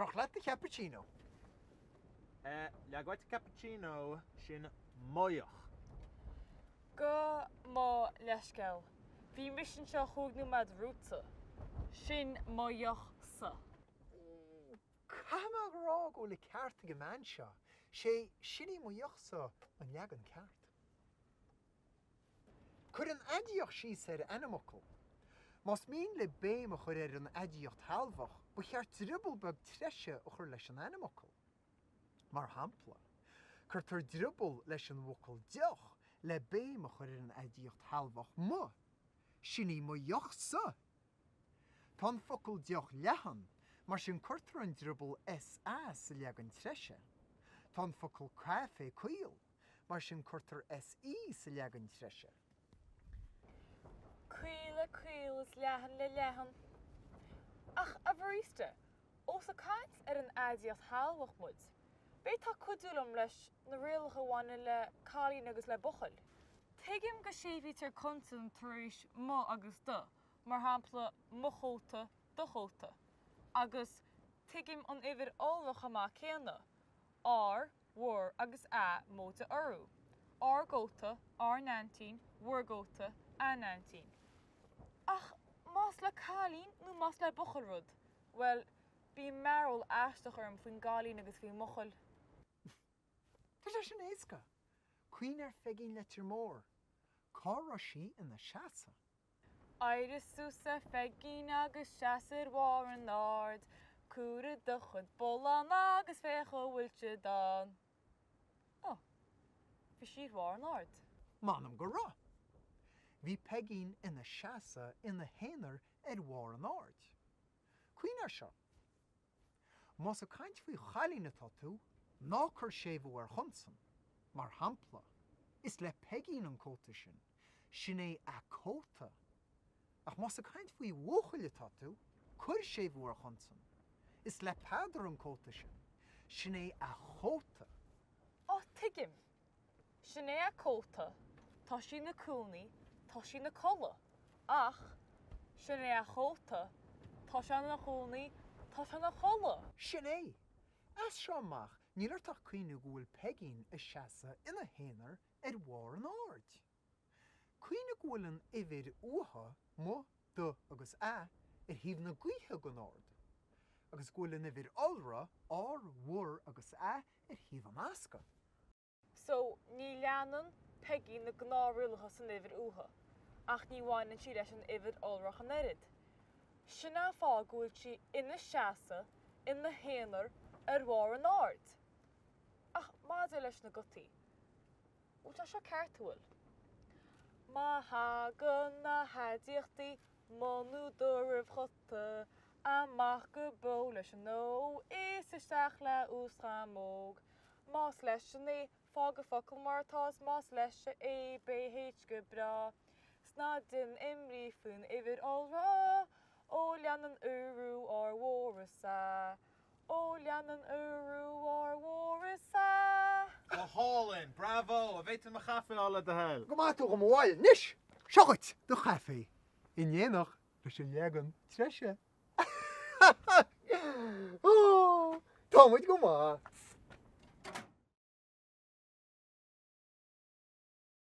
Crochlet the cappuccino. Leaghaid cappuccino sin moich. Go má leisceil. Bhí mission seo chuagnú mad rúta. Sin moich sa. Camag rá go le ceart go man seo. Sé sinní moiachsa an leagan ceart. Could an hAidiachtaí said animacle. Mas mean le béim a chur an hAidiachtaí, but cheart dribble bag treshe a chur leis an animacle. Mar hampla. Cur dribble leis an wokal deach le béim a chur an hAidiachtaí mo. Sinní moiachsa. Tan fokal deach lehan, mar sin curtar an dribble S.A. sa leagan treshe. Tan fokal café coil, mar sin curtar S.E. sa leagan treshe. Cuil is lehan le lehan. Ach, a barista, os a kaint an hAidiachtaí mud. Beta cudúlam leis na rialacha bhaine le cáilín agus le bochail. Tuigim go séimhí tar contan taréis mo agus do, mar hampla mochóta do chóta. Agus tuigim an idir olracha má céanna. R, war agus a móta orú. R góta, R19, war góta, A19. Ach, más le cáilín nó más le bochail rud? Well, bí marall aisteach orm faoin gáilín agus faoin mochail. Tá leis an éasca. Cuoin fegin le tir mór. Cá sí in na seasa. Iris susa fegin agus seasar war an ard. Cúra do chud bolan agus fecha bhfuilte dan. Oh, bhí siad war an ard. Manam go rá. Bhí pegin in na seasa in na héanaar war an ard. Cuoin seo. Mas a caint faoi chalín atá tú, ná chur sé bhar chunsan, mar hampla, is le pegin an cóta sin, sin é a cóta. Ach mas a caint faoi bhuachail atá tú, chur sé bhar chunsan, is le padar an cóta sin é a chóta. Oh, tuigim. Sin é a cóta, tá sin na cúnaí, tá sin na colla. Ach, sin é a chóta, tá sin na cúnaí, tá sin na colla. Sin é. As seo mach, níor tá cuoinú gúil pegin a seasa ina héanaar war an ard. Cuoinú gúil an ivid uha, mo, do agus a, híomh na gcuithe go ard. Agus gúil an ivid olra, war agus a, híomh an asca. So, ní leanan pegin na gnárialacha san ivid uha, ach ní bhaineann si leis an ivid olrach an erid. Sinna fá gúil si ina seasa, ina héanaar war an ard. Ach, mád leis na gotaí. Úta seo ceartúil. Má hagan na hAidiachtaí manú dúribh chota, amach go bó leis an nó, is isteach le úscha móg. Más leis sin é fága focail martás, más leis é BH go bra. Sná din imrí faoin ivid olra, ó leanan urú ar mhórasa. Ó leanan urú ar mhórasa. Go hálinn, bravo, a bhéit an chafe alla de hell. Go má tú go mháil, nis, seochait do chafe. In dhéanach leis an leagan treshe. Tá muid go má.